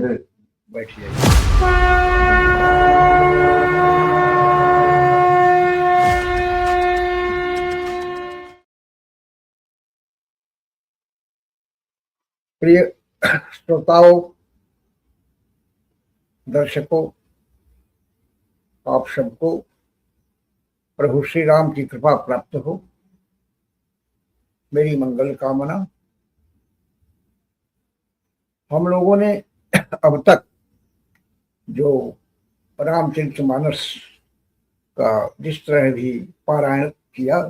बैठ जाइए। प्रिय श्रोताओं, दर्शकों, आप सबको प्रभु श्री राम की कृपा प्राप्त हो, मेरी मंगल कामना। हम लोगों ने अब तक जो रामचरितमानस का जिस तरह भी पारायण किया,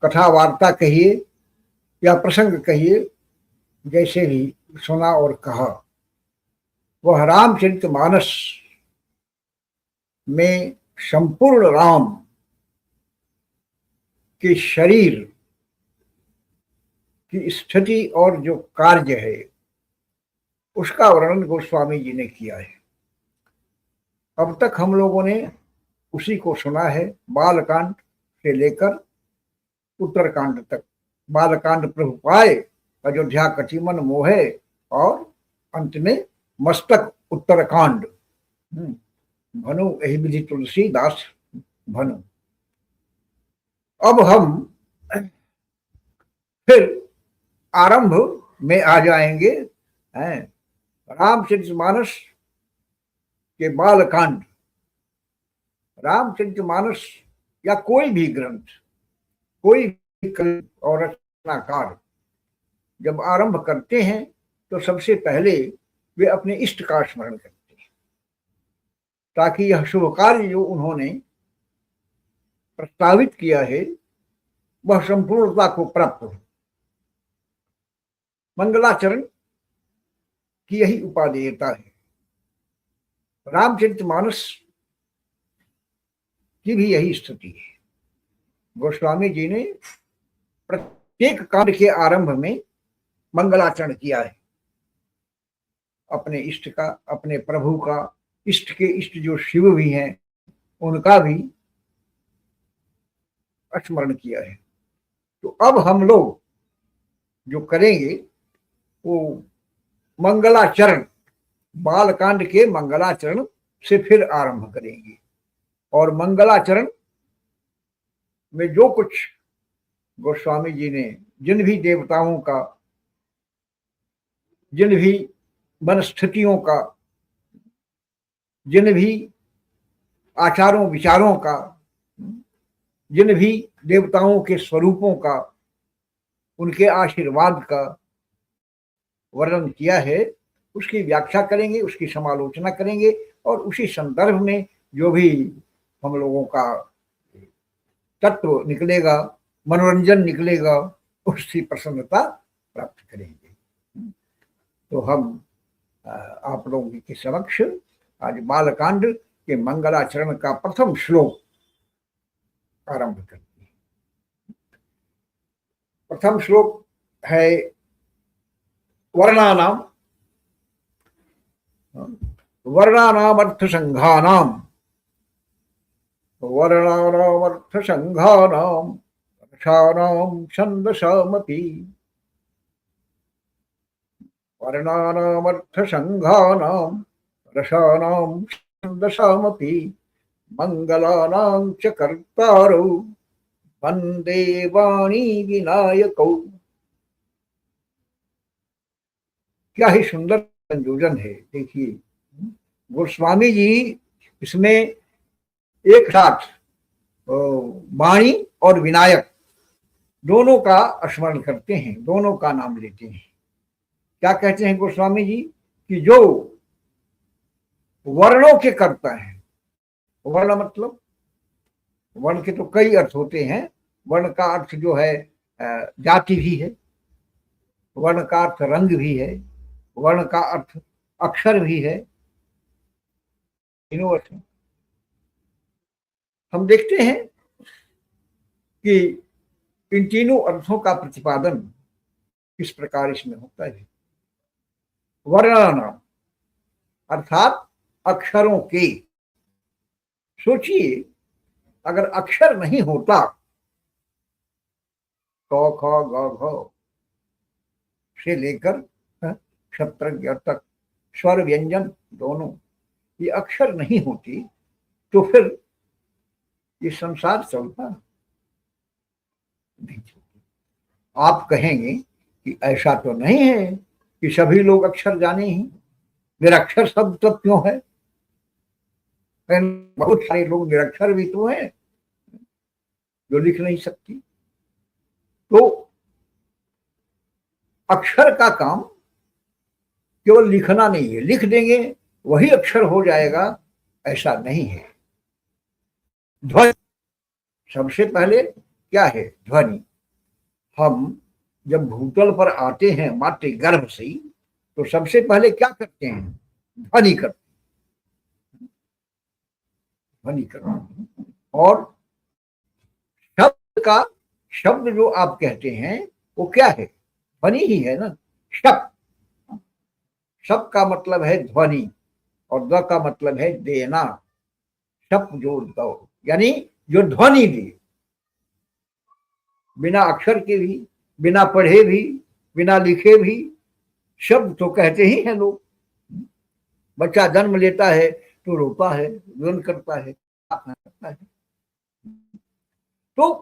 कथा वार्ता कहिए या प्रसंग कहिए, जैसे भी सुना और कहा, वह रामचरितमानस में संपूर्ण राम के शरीर की स्थिति और जो कार्य है उसका वर्णन गोस्वामी जी ने किया है। अब तक हम लोगों ने उसी को सुना है, बालकांड से लेकर उत्तरकांड तक। बालकांड प्रभु पाए, अयोध्या कटिमन मोहे, और अंत में मस्तक उत्तरकांड। भनु यही विधि तुलसीदास भनु। अब हम फिर आरंभ में आ जाएंगे रामचरितमानस के बालकांड। रामचरितमानस या कोई भी ग्रंथ, कोई भी कवि और रचनाकार जब आरंभ करते हैं तो सबसे पहले वे अपने इष्ट का स्मरण करते हैं, ताकि यह शुभ कार्य जो उन्होंने प्रस्तावित किया है वह संपूर्णता को प्राप्त हो। मंगलाचरण की यही उपादेयता है। रामचरितमानस की भी यही स्थिति है। गोस्वामी जी ने प्रत्येक कांड के आरंभ में मंगलाचरण किया है, अपने इष्ट का, अपने प्रभु का, इष्ट के इष्ट जो शिव भी हैं उनका भी स्मरण किया है। तो अब हम लोग जो करेंगे वो मंगलाचरण, बालकांड के मंगलाचरण से फिर आरंभ करेंगे। और मंगलाचरण में जो कुछ गोस्वामी जी ने जिन भी देवताओं का, जिन भी मनस्थितियों का, जिन भी आचारों विचारों का, जिन भी देवताओं के स्वरूपों का, उनके आशीर्वाद का वर्णन किया है, उसकी व्याख्या करेंगे, उसकी समालोचना करेंगे, और उसी संदर्भ में जो भी हम लोगों का तत्व निकलेगा, मनोरंजन निकलेगा, उसकी प्रसन्नता प्राप्त करेंगे। तो हम आप लोगों के समक्ष आज बालकांड के मंगलाचरण का प्रथम श्लोक आरंभ करते हैं। प्रथम श्लोक है वर्णानाम, वर्णानामर्थ संघानाम, वर्णानामर्थ संघानाम रसानाम छंदसामपि, वर्णानामर्थ संघानाम रसानाम छंदसामपि, मंगलानां च कर्तारौ वंदे वाणी विनायकौ। क्या ही सुंदर संयोजन है। देखिए, गोस्वामी जी इसमें एक साथ वाणी और विनायक दोनों का स्मरण करते हैं, दोनों का नाम लेते हैं। क्या कहते हैं गोस्वामी जी कि जो वर्णों के कर्ता हैं, वर्ण मतलब, वर्ण के तो कई अर्थ होते हैं। वर्ण का अर्थ जो है जाति भी है, वर्ण का अर्थ रंग भी है, वर्ण का अर्थ अक्षर भी है, तीनों अर्थ। हम देखते हैं कि इन तीनों अर्थों का प्रतिपादन किस प्रकार इसमें होता है। वर्णानाम अर्थात अक्षरों के। सोचिए, अगर अक्षर नहीं होता, क ख ग घ से लेकर क्षत्रज्ञ तक स्वर व्यंजन दोनों ये अक्षर नहीं होती तो फिर ये संसार चलता नहीं चलता। आप कहेंगे कि ऐसा तो नहीं है कि सभी लोग अक्षर जाने ही, निरक्षर शब्द तो क्यों है? बहुत सारे लोग निरक्षर भी तो हैं जो लिख नहीं सकती। तो अक्षर का काम केवल लिखना नहीं है, लिख देंगे वही अक्षर हो जाएगा ऐसा नहीं है। ध्वनि सबसे पहले क्या है? ध्वनि। हम जब भूतल पर आते हैं मातृ गर्भ से तो सबसे पहले क्या करते हैं? ध्वनि करते हैं, ध्वनि करते हैं। और शब्द का, शब्द जो आप कहते हैं वो क्या है? ध्वनि ही है ना। शब्द, शब्द का मतलब है ध्वनि और द का मतलब है देना। शब्द जोड़ दो यानी जो ध्वनि दे, बिना अक्षर के भी, बिना पढ़े भी, बिना लिखे भी शब्द तो कहते ही हैं लोग। बच्चा जन्म लेता है तो रोता है, रोन करता है, प्रार्थना करता है। तो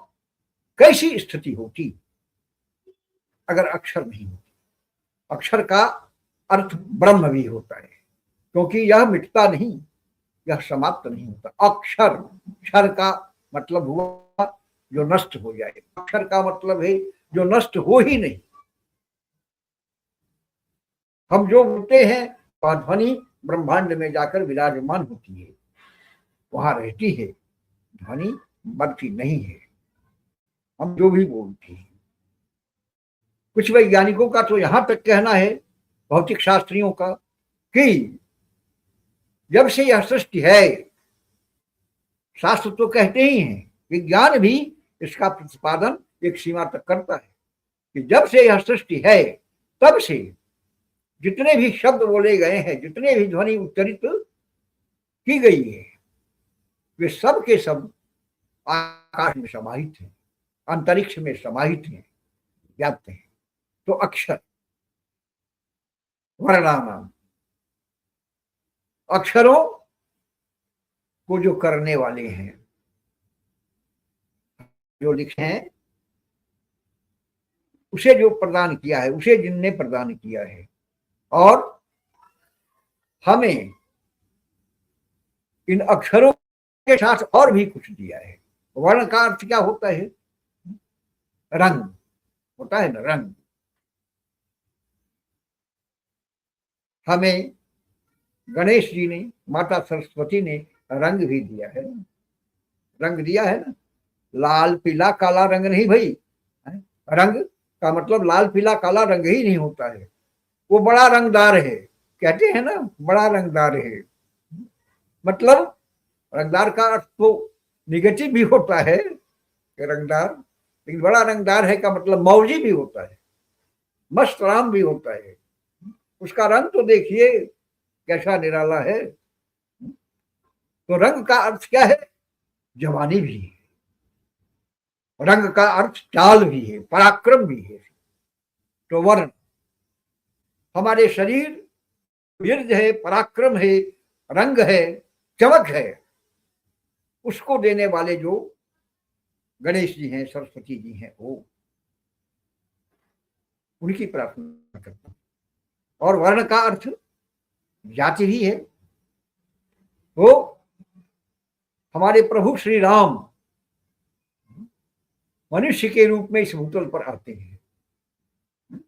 कैसी स्थिति होती अगर अक्षर नहीं होती? अक्षर का अर्थ ब्रह्म भी होता है, क्योंकि यह मिटता नहीं, यह समाप्त नहीं होता। अक्षर, क्षर का मतलब हुआ जो नष्ट हो जाए, अक्षर का मतलब है जो नष्ट हो ही नहीं। हम जो बोलते हैं वह ध्वनि ब्रह्मांड में जाकर विराजमान होती है, वहां रहती है, ध्वनि मरती नहीं है। हम जो भी बोलते हैं, कुछ वैज्ञानिकों का तो यहां तक कहना है, भौतिक शास्त्रियों का, कि जब से यह सृष्टि है, शास्त्र तो कहते ही हैं, विज्ञान भी इसका प्रतिपादन एक सीमा तक करता है कि जब से यह सृष्टि है तब से जितने भी शब्द बोले गए हैं, जितने भी ध्वनि उच्चरित की गई है, वे सब के सब आकाश में समाहित हैं, अंतरिक्ष में समाहित हैं, व्याप्त हैं। तो अक्षर, वर्णानाम, अक्षरों को जो करने वाले हैं, जो लिखे हैं, उसे जो प्रदान किया है, उसे जिनने प्रदान किया है, और हमें इन अक्षरों के साथ और भी कुछ दिया है। वर्ण का अर्थ क्या होता है? रंग होता है ना, रंग। हमें गणेश जी ने, माता सरस्वती ने रंग भी दिया है, रंग दिया है ना। लाल पीला काला रंग नहीं भाई, रंग का मतलब लाल पीला काला रंग ही नहीं होता है, वो बड़ा रंगदार है, कहते हैं ना बड़ा रंगदार है। मतलब रंगदार का अर्थ तो निगेटिव भी होता है कि रंगदार, लेकिन बड़ा रंगदार है का मतलब मौजी भी होता है, मस्त राम भी होता है। उसका रंग तो देखिए कैसा निराला है। तो रंग का अर्थ क्या है? जवानी भी है, रंग का अर्थ चाल भी है, पराक्रम भी है। तो वर्ण, हमारे शरीर वीर्य है, पराक्रम है, रंग है, चमक है, उसको देने वाले जो गणेश जी हैं, सरस्वती जी हैं, वो उनकी प्रार्थना करता हूं। और वर्ण का अर्थ जाति ही है। वो हमारे प्रभु श्री राम मनुष्य के रूप में इस भूतल पर आते हैं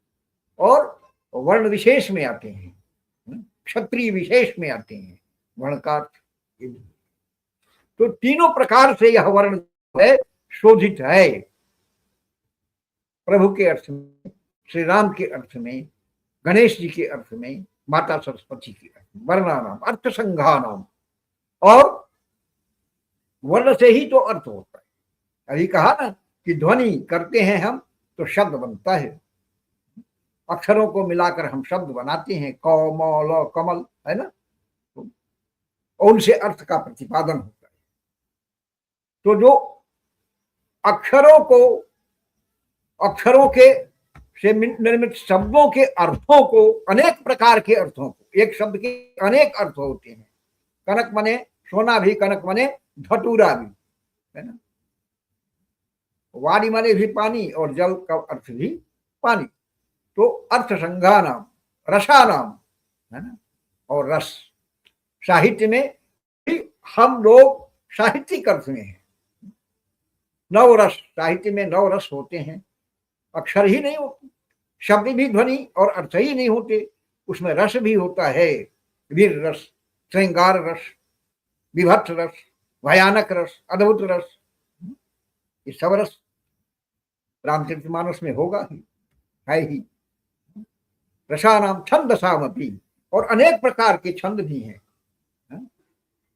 और वर्ण विशेष में आते हैं, क्षत्रिय विशेष में आते हैं। वर्ण का अर्थ तो तीनों प्रकार से यह वर्ण है शोधित है, प्रभु के अर्थ में, श्री राम के अर्थ में, गणेश जी के अर्थ में, माता सरस्वती के अर्थ में। वर्णानाम अर्थ संघानाम, और वर्ण से ही तो अर्थ होता है। अभी कहा ना कि ध्वनि करते हैं हम तो शब्द बनता है, अक्षरों को मिलाकर हम शब्द बनाते हैं, क म ल कमल, है ना, और उनसे अर्थ का प्रतिपादन होता है। तो जो अक्षरों को, अक्षरों के से निर्मित शब्दों के अर्थों को, अनेक प्रकार के अर्थों को, एक शब्द के अनेक अर्थ होते हैं। कनक मने सोना भी, कनक मने धतूरा भी, है ना। वाणी माने भी पानी और जल का अर्थ भी पानी। तो अर्थ संज्ञा नाम, रसा नाम, है ना। और रस, साहित्य में भी हम लोग साहित्यिक अर्थ में हैं। नव रस, साहित्य में नव रस होते हैं, अक्षर ही नहीं होते, शब्द भी ध्वनि और अर्थ ही नहीं होते, उसमें रस भी होता है। वीर रस, श्रृंगार रस, विभत्स रस, भयानक रस, अद्भुत रस, ये सब रस रामचरितमानस में होगा ही, है ही। रसानाम छंदसामपि, और अनेक प्रकार के छंद भी हैं।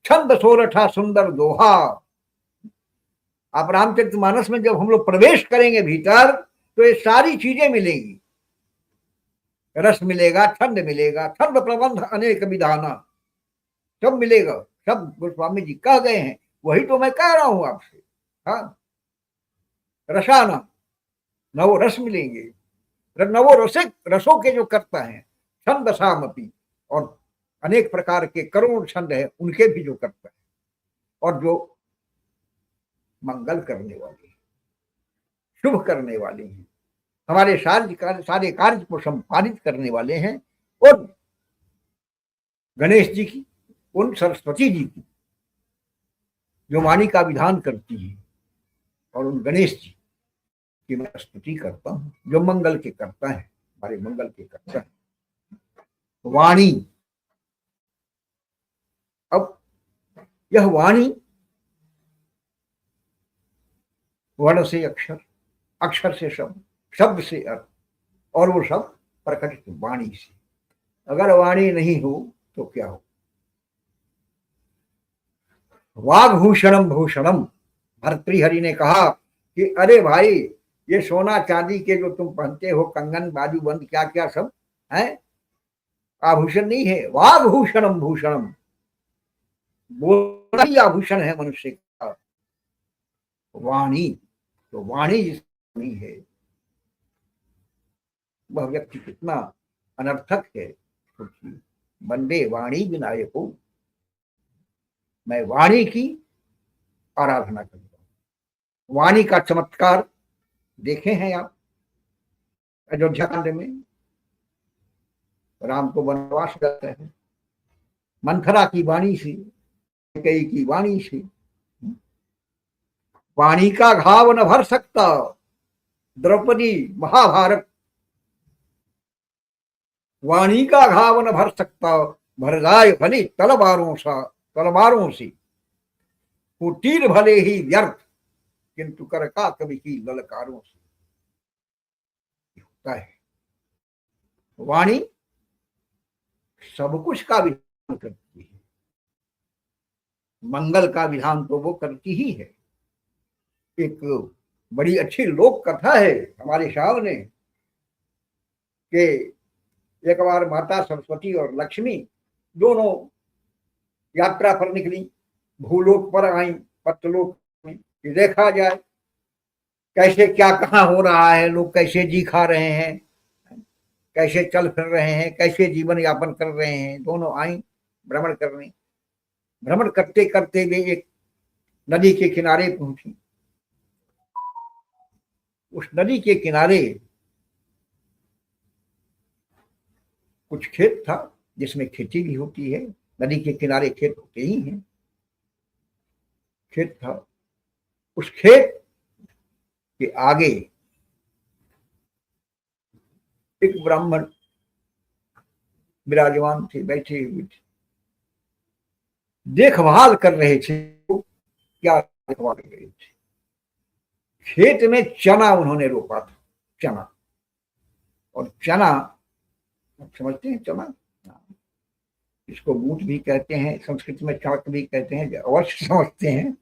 छंद सोरठा सुंदर दोहा। आप रामचरितमानस में जब हम लोग प्रवेश करेंगे भीतर, तो ये सारी चीजें मिलेंगी। रस मिलेगा, छंद मिलेगा, छंद प्रबंध अनेक विधाना, सब मिलेगा। सब गोस्वामी जी कह गए हैं, वही तो मैं कह रहा हूं आपसे। हाँ, रसाना, नवो रस मिलेंगे, नवो रसिक, रसों के जो करता है, छंद सामपि, और अनेक प्रकार के करोड़ छंद है उनके भी जो करता है, और जो मंगल करने वाले, शुभ करने वाले हैं, हमारे सारे कार्य को संपादित करने वाले हैं। और गणेश जी की, उन सरस्वती जी की जो वाणी का विधान करती है, और उन गणेश जी की मैं स्तुति करता हूं, जो मंगल के करता है, हमारे मंगल के करता है। वाणी, अब यह वाणी वर्ण से अक्षर, अक्षर से शब्द, शब्द से अर्थ, और वो सब प्रकटित वाणी से। अगर वाणी नहीं हो तो क्या हो? वाग्भूषणम भूषणम, भर्तृहरि ने कहा कि अरे भाई, ये सोना चांदी के जो तुम पहनते हो, कंगन बाजू बंद क्या क्या सब है, आभूषण नहीं है। वाग्भूषणम भूषणम, बोलना ही आभूषण है मनुष्य का। वाणी, तो वाणी जिसकी है, वह व्यक्ति कितना अनर्थक है। सोचिए, बंदे वाणी विनायको, मैं वाणी की आराधना करता हूं। वाणी का चमत्कार देखे हैं आप अयोध्या कांड में। राम को वनवास करते हैं, मंथरा की वाणी से, कई की वाणी से। वाणी का घाव न भर सकता, द्रौपदी महाभारत, वाणी का घाव न भर सकता, भर जाए भले तलवारों से, वो तीर भले ही व्यर्थ, किंतु कर का कभी की ललकारों से। होता है वाणी सब कुछ का विधान करती है, मंगल का विधान तो वो करती ही है। एक बड़ी अच्छी लोक कथा है हमारे सामने कि एक बार माता सरस्वती और लक्ष्मी दोनों यात्रा पर निकली, भूलोक पर आई, पत्रलोक में, कि देखा जाए कैसे क्या कहाँ हो रहा है, लोग कैसे जी खा रहे हैं, कैसे चल फिर रहे हैं, कैसे जीवन यापन कर रहे हैं। दोनों आई भ्रमण करने। भ्रमण करते करते वे एक नदी के किनारे पहुंची। उस नदी के किनारे कुछ खेत था जिसमें खेती भी होती है, नदी के किनारे खेत होते ही हैं। खेत था, उस खेत के आगे एक ब्राह्मण विराजमान थे, बैठे हुए थे, देखभाल कर रहे थे। क्या देखभाल कर रहे थे? खेत में चना उन्होंने रोपा था, चना। और चना आप समझते हैं, चना, इसको बूट भी कहते हैं, संस्कृत में चणक भी कहते हैं, अवश्य समझते हैं,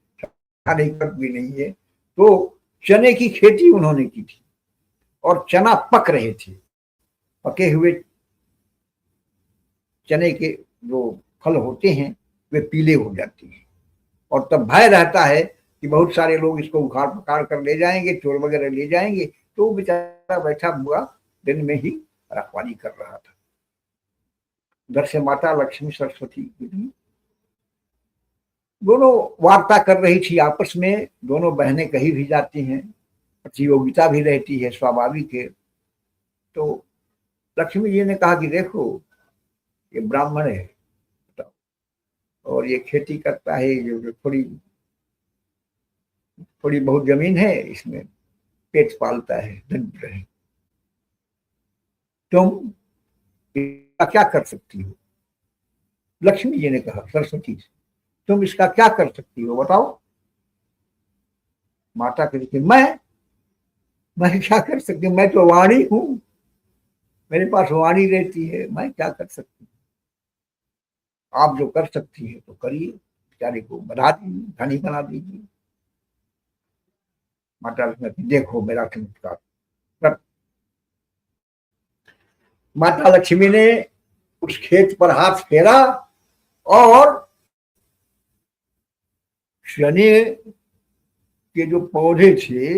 भी नहीं है। तो चने की खेती उन्होंने की थी, और चना पक रहे थे। पके हुए चने के जो फल होते हैं वे पीले हो जाते हैं, और तब भय रहता है कि बहुत सारे लोग इसको उखाड़ पकाड़ कर ले जाएंगे, चोर वगैरह ले जाएंगे। तो बेचारा बैठा हुआ दिन में ही रखवाली कर रहा था। उधर से माता लक्ष्मी सरस्वती दोनों वार्ता कर रही थी आपस में। दोनों बहनें कहीं भी जाती हैं, प्रतियोगिता भी रहती है, स्वाभाविक है। तो लक्ष्मी जी ने कहा कि देखो ये ब्राह्मण है और ये खेती करता है, जो थोड़ी थोड़ी बहुत जमीन है, इसमें पेट पालता है, दरिद्र है। तुम क्या कर सकती हो? लक्ष्मी जी ने कहा सरस्वती से, तुम इसका क्या कर सकती हो बताओ? माता कहती मैं क्या कर सकती हूँ? मैं तो वाणी हूं, मेरे पास वाणी रहती है, मैं क्या कर सकती हूँ? आप जो कर सकती है तो करिए, बेचारे को बढ़ा दीजिए, धनी बना दीजिए। माता लक्ष्मी देखो मेरा चमत्कार। माता लक्ष्मी ने उस खेत पर हाथ फेरा और शनि के जो पौधे थे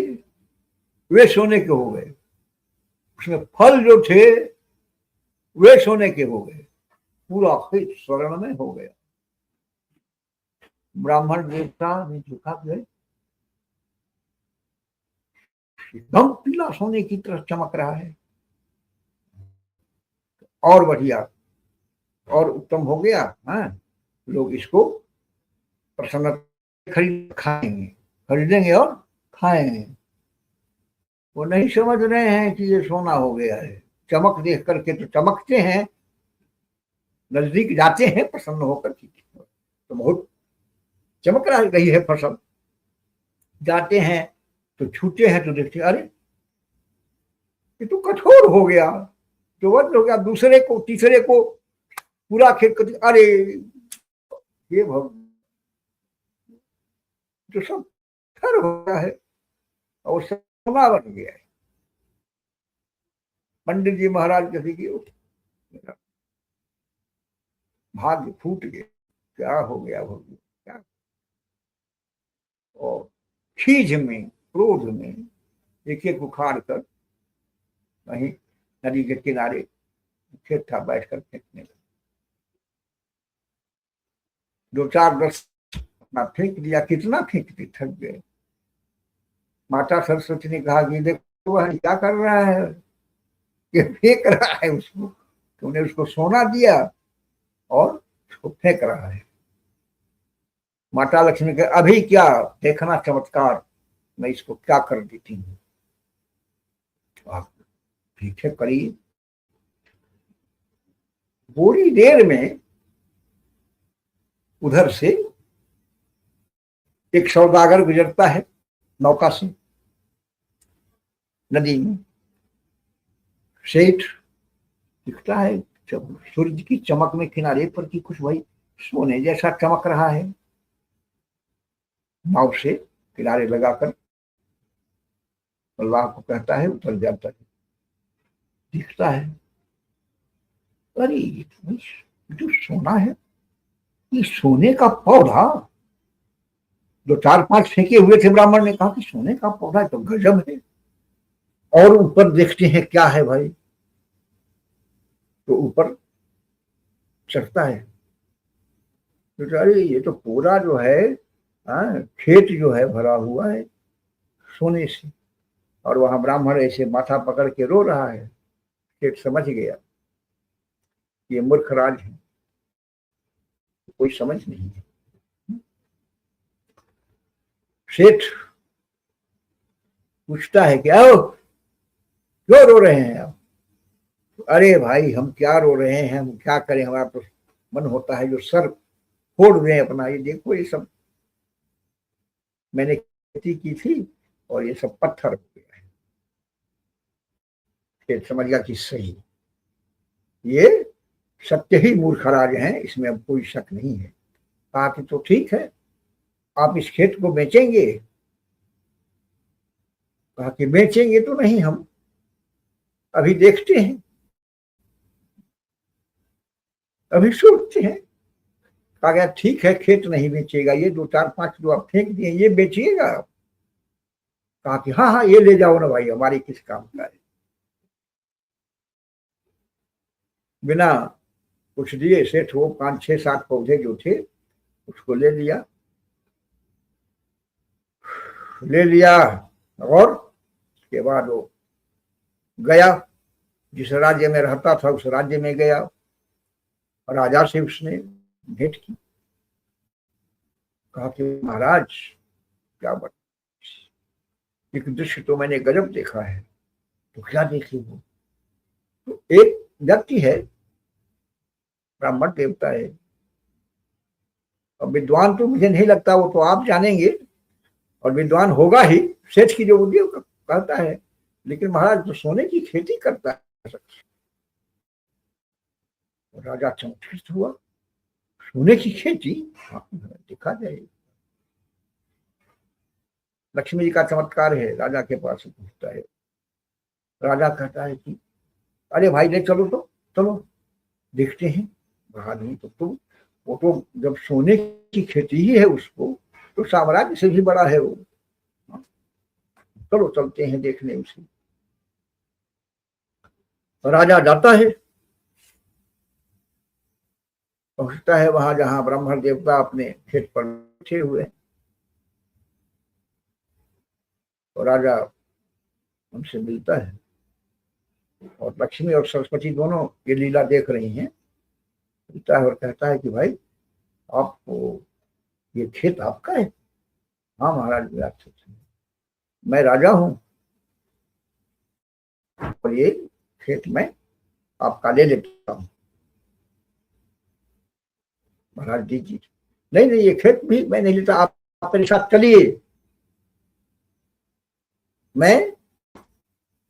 वे सोने के हो गए, उसमें फल जो थे वे सोने के हो गए, पूरा खेत स्वर्ण में हो गया। ब्राह्मण देवता ने झुका गए, एकदम पीला सोने की तरह चमक रहा है, और बढ़िया और उत्तम हो गया। हाँ, लोग इसको प्रसन्न खरीदेंगे और खाएंगे। वो नहीं समझ रहे हैं कि ये सोना हो गया है। चमक देख करके तो चमकते हैं, नजदीक जाते हैं प्रसन्न होकर के तो बहुत चमक रही है फसल, जाते हैं तो छूते हैं तो देखते अरे ये तो कठोर हो गया, तो वज्र हो गया। दूसरे को तीसरे को पूरा खेत कर, अरे ये भगवान तो सब खर हो गया है और सोना बन गया है। पंडित जी महाराज कहते कि भाग्य फूट गया, क्या हो गया भगवान, क्या? और खीज में क्रोध में एक एक उखाड़ कर वहीं नदी के किनारे खेत था बैठ कर फेंकने लगे। दो चार दस अपना फेंक दिया, कितना फेंकते थक गए। माता सरस्वती ने कहा कि देखो वह क्या कर रहा है, ये फेंक रहा है उसको, तुमने उसको सोना दिया और उसको फेंक रहा है। माता लक्ष्मी के अभी क्या देखना चमत्कार, मैं इसको क्या कर देती हूँ। आप ठीक है करिए। थोड़ी देर में उधर से एक सौदागर गुजरता है नौका से नदी में। सेठ दिखता है सूरज की चमक में किनारे पर की कुछ भाई सोने जैसा चमक रहा है। नाव से किनारे लगाकर अल्लाह को कहता है, उतर जाता है। दिखता है अरे ये जो सोना है, ये सोने का पौधा। जो चार पांच फेंके हुए थे ब्राह्मण ने कहा कि सोने का पौधा तो गजब है। और ऊपर देखते हैं क्या है भाई, तो ऊपर चढ़ता है तो अरे ये तो पूरा जो है खेत जो है भरा हुआ है सोने से। और वहां ब्राह्मण ऐसे माथा पकड़ के रो रहा है। सेठ समझ गया ये मूर्ख राज है, कोई समझ नहीं है। सेठ पूछता है क्या हो, क्यों रो रहे हैं आप? अरे भाई हम क्या रो रहे हैं, हम क्या करें, हमारा तो मन होता है जो सर फोड़ दें अपना। ये देखो ये सब मैंने खेती की थी और ये सब पत्थर हो गया है। सेठ समझ गया कि सही, ये सत्य ही मूर्खराज हैं, इसमें अब कोई शक नहीं है। कहा कि तो ठीक है, आप इस खेत को बेचेंगे? कहा कि बेचेंगे तो नहीं, हम अभी देखते हैं, अभी सोचते हैं। कहा गया ठीक है, खेत नहीं बेचेगा, ये दो चार पांच जो आप फेंक दिए ये बेचिएगा? कहा कि हाँ हाँ ये ले जाओ ना भाई, हमारी किस काम का है। बिना कुछ दिए सेठ वो 5 6 7 पौधे जो थे उसको ले लिया और उसके बाद वो गया, जिस राज्य में रहता था उस राज्य में गया, राजा से उसने भेंट की। कहा कि महाराज क्या बात, एक दृश्य तो मैंने गजब देखा है। तो क्या देखे वो? तो एक व्यक्ति है, ब्राह्मण देवता है, और विद्वान तो मुझे नहीं लगता, वो तो आप जानेंगे, और विद्वान होगा ही, सेठ की जो बुद्धि कहता है, लेकिन महाराज तो सोने की खेती करता है। राजा चमत्कृत हुआ, सोने की खेती? हाँ, देखा जाए। लक्ष्मी जी का चमत्कार है, राजा के पास पूछता है। राजा कहता है कि अरे भाई ले चलो, तो चलो देखते हैं। बाहर नहीं तो वो तो जब सोने की खेती ही है उसको, तो साम्राज्य से भी बड़ा है वो। चलो चलते हैं देखने उसे। राजा जाता है, पहुंचता है वहां जहां ब्राह्मण देवता अपने खेत पर बैठे हुए। तो राजा उनसे मिलता है, और लक्ष्मी और सरस्वती दोनों ये लीला देख रही हैं। मिलता है और कहता है कि भाई आपको ये खेत आपका है? हाँ महाराज, मैं राजा हूं, और ये खेत मैं आपका ले लेता हूं। महाराज दीजिए। नहीं नहीं, ये खेत भी मैं नहीं लेता, आप मेरे साथ चलिए, मैं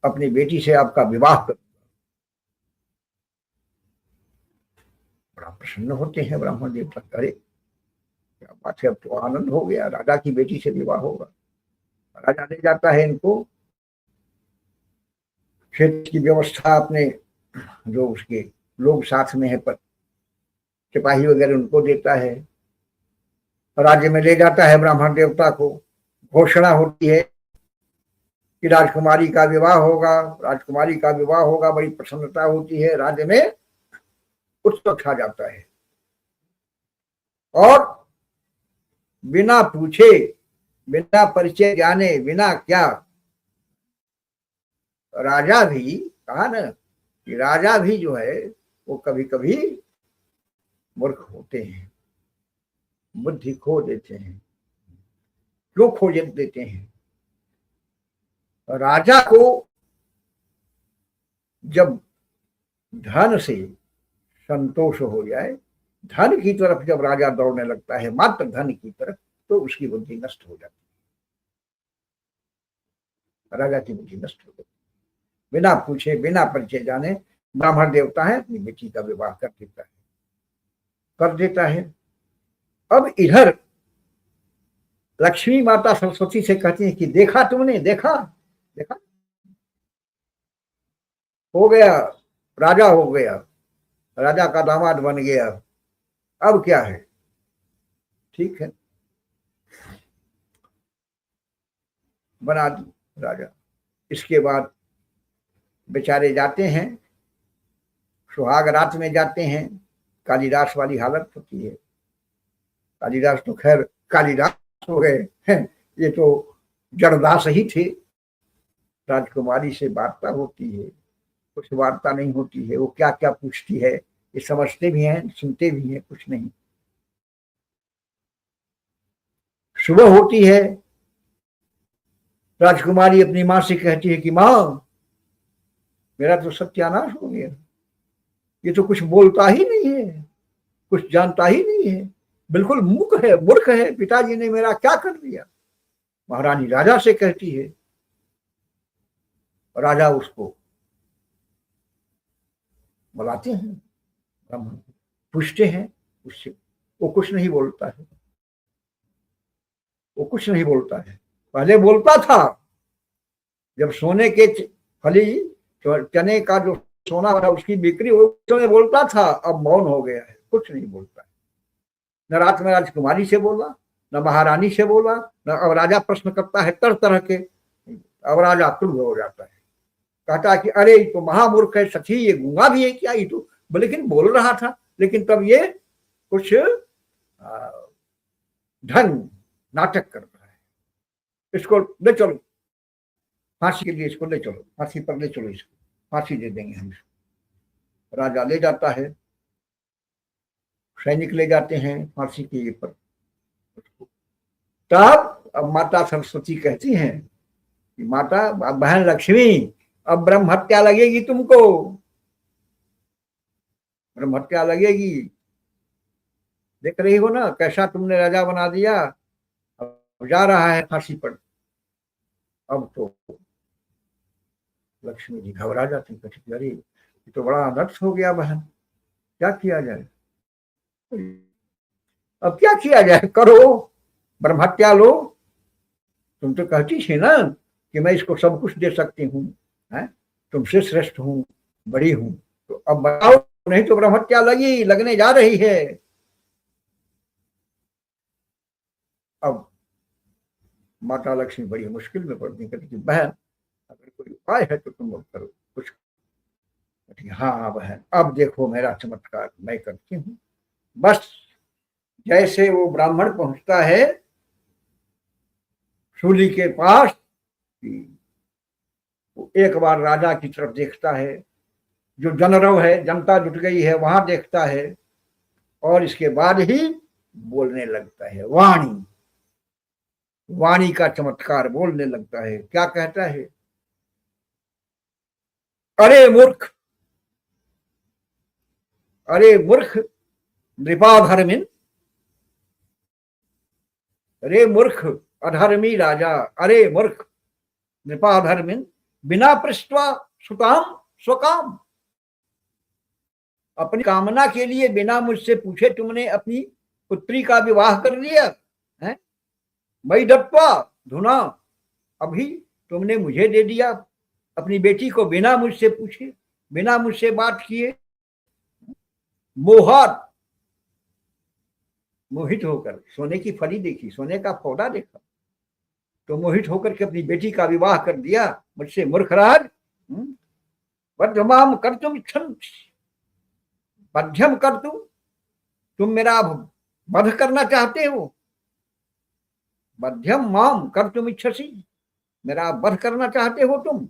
अपनी बेटी से आपका विवाह कर। बड़ा प्रसन्न होते हैं ब्राह्मण देवता। अरे क्या बात है, अब तो आनंद हो गया, राजा की बेटी से विवाह होगा। राजा ले जाता है इनको, खेत की व्यवस्था अपने जो उसके लोग साथ में है, पर सिपाही वगैरह उनको देता है। राज्य में ले जाता है ब्राह्मण देवता को, घोषणा होती है कि राजकुमारी का विवाह होगा, राजकुमारी का विवाह होगा। बड़ी प्रसन्नता होती है, राज्य में उत्सव छा जाता है। और बिना पूछे, बिना परिचय जाने, बिना क्या, राजा भी, कहा ना कि राजा भी जो है वो कभी कभी मूर्ख होते हैं, बुद्धि खो देते हैं। क्यों खो देते हैं? राजा को जब धन से संतोष हो जाए, धन की तरफ जब राजा दौड़ने लगता है, मात्र धन की तरफ, तो उसकी बुद्धि नष्ट हो जाती है। राजा की बुद्धि नष्ट हो जाती है। बिना पूछे, बिना परिचय जाने ब्राह्मण देवता है, अपनी बेटी का विवाह कर देता है। अब इधर लक्ष्मी माता सरस्वती से कहती है कि देखा तुमने, देखा देखा, हो गया, राजा हो गया, राजा का दामाद बन गया। अब क्या है? ठीक है, बना दी राजा। इसके बाद बेचारे जाते हैं, सुहाग रात में जाते हैं। कालिदास वाली हालत होती है। कालिदास तो खैर कालिदास हो गए हैं, ये तो जड़दास ही थे। राजकुमारी से वार्ता होती है, कुछ वार्ता नहीं होती है। वो क्या क्या पूछती है ये समझते भी हैं, सुनते भी हैं, कुछ नहीं। सुबह होती है, राजकुमारी अपनी माँ से कहती है कि माँ, मेरा तो सत्यानाश हो गया, ये तो कुछ बोलता ही नहीं है, कुछ जानता ही नहीं है, बिल्कुल मूर्ख है, मूर्ख है, पिताजी ने मेरा क्या कर दिया। महारानी राजा से कहती है, राजा उसको बुलाते हैं, ब्राह्मण पूछते हैं उससे, वो कुछ नहीं बोलता है, वो कुछ नहीं बोलता है। पहले बोलता था, जब सोने के फली चने का जो सोना वाला उसकी बिक्री हो, उसमें बोलता था, अब मौन हो गया है, कुछ नहीं बोलता है। न रात में राजकुमारी से बोला, न महारानी से बोला, न अब राजा प्रश्न करता है तरह तरह के। अब राजा क्रुद्ध हो जाता है, कहता है कि अरे ये तो महामूर्ख है, सची ये गूंगा भी है क्या? ये तो लेकिन बोल रहा था, लेकिन तब ये कुछ ढंग नाटक कर रहा है। इसको ले चलो फांसी के लिए, इसको ले चलो फांसी पर ले चलो, इसको फांसी दे देंगे हम इसको। राजा ले जाता है, सैनिक ले जाते हैं फांसी के ये पर। तब अब माता सरस्वती कहती हैं कि माता बहन लक्ष्मी, अब ब्रह्म हत्या लगेगी तुमको, ब्रह्म हत्या लगेगी। देख रही हो ना कैसा तुमने राजा बना दिया, अब जा रहा है फांसी पर। अब तो लक्ष्मी जी घबरा जाती, कहती अरे ये तो बड़ा अनर्थ हो गया बहन, क्या किया जाए, अब क्या किया जाए, करो ब्रह्म हत्या लो। तुम तो कहती थी ना कि मैं इसको सब कुछ दे सकती हूँ, तुमसे श्रेष्ठ हूँ, बड़ी हूँ, तो अब बताओ, नहीं तो ब्रह्म हत्या लगने जा रही है। अब माता लक्ष्मी बड़ी मुश्किल में पड़ती, कहती बहन अगर कोई उपाय है तो तुम करो कुछ। हाँ बहन, अब देखो मेरा चमत्कार मैं करती हूँ। बस जैसे वो ब्राह्मण पहुंचता है सूली के पास, वो एक बार राजा की तरफ देखता है, जो जनरव है, जनता जुट गई है, वहां देखता है, और इसके बाद ही बोलने लगता है। वाणी का चमत्कार बोलने लगता है। क्या कहता है, अरे मूर्ख, अरे मूर्ख नृपाधर्मिन, अरे मूर्ख अधर्मी राजा, अरे मूर्ख नृपाधर्मिन, बिना पृष्ठवा सुताम स्वकाम, अपनी कामना के लिए बिना मुझसे पूछे तुमने अपनी पुत्री का विवाह कर लिया है। मई दत्वा धुना, अभी तुमने मुझे दे दिया अपनी बेटी को, बिना मुझसे पूछे, बिना मुझसे बात किए। मोहित होकर, सोने की फली देखी, सोने का पौधा देखा तो मोहित होकर के अपनी बेटी का विवाह कर दिया मुझसे, मूर्खराज। बद्धमाम कर तुम बध्यम कर तुम मेरा वध करना चाहते हो। बध्यम माम कर तुम इच्छसी, मेरा वध करना चाहते हो तुम।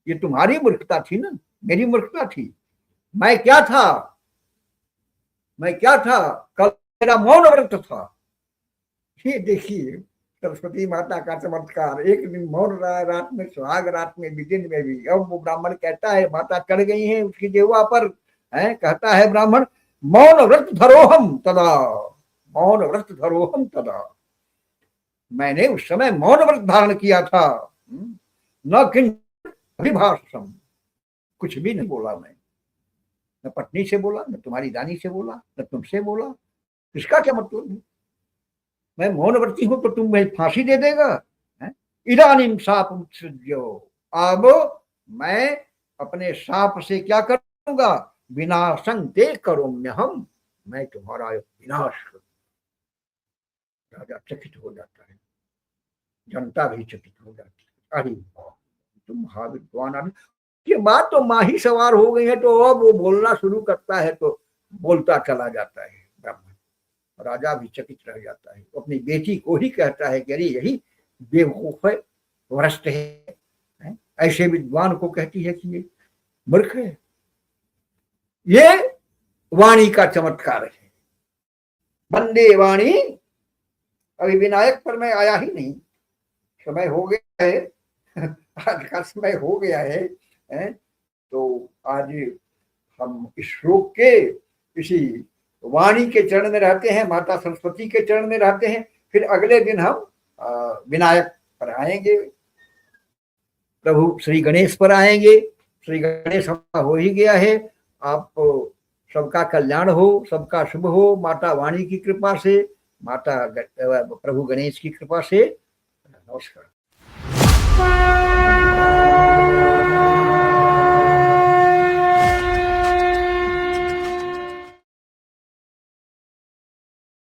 ये तुम्हारी मूर्खता थी ना, मेरी मूर्खता थी। मैं क्या था, कल मेरा मौन व्रत था। ये देखिए सरस्वती माता का चमत्कार। एक दिन मौन रहा, रात में सुहाग, रात में भी, दिन में भी। अब वो ब्राह्मण कहता है, माता चढ़ गई है उसकी देवा पर, कहता है ब्राह्मण, मौन व्रत धरोहम तदा, मौन व्रत धरोहम तदा, मैंने उस समय मौन व्रत धारण किया था। न किंचित अभिभाषम, कुछ भी नहीं बोला मैं, न पत्नी से बोला, न तुम्हारी रानी से बोला, न तुमसे बोला। इसका क्या मतलब है, मैं मौन व्रती हूं तो तुम मुझे फांसी दे देगा। इदानीम साप उत्सृज्यो, अब मैं अपने साप से क्या करूंगा, विनाशं ते करोम्यहम, मैं तुम्हारा विनाश करूं। राजा चकित हो जाता है, जनता भी चकित हो जाती है। अरे तुम महाविद्वान आदमी, ये बात तो माँ ही सवार हो गई है। तो अब वो बोलना शुरू करता है तो बोलता चला जाता है ब्राह्मण। राजा भी चकित रह जाता है, अपनी बेटी को ही कहता है कि अरे यही बेवकूफ है, भ्रष्ट है, ऐसे विद्वान को कहती है कि ये मूर्ख है। ये वाणी का चमत्कार है। वंदे वाणी। अभी विनायक पर मैं आया ही नहीं, समय हो गया है, आज का समय हो गया है, तो आज हम इस श्लोक के इसी वाणी के चरण में रहते हैं, माता सरस्वती के चरण में रहते हैं। फिर अगले दिन हम विनायक पर आएंगे, प्रभु श्री गणेश पर आएंगे। श्री गणेश हो ही गया है। आप सबका कल्याण हो, सबका शुभ हो, माता वाणी की कृपा से, माता प्रभु गणेश की कृपा से। नमस्कार।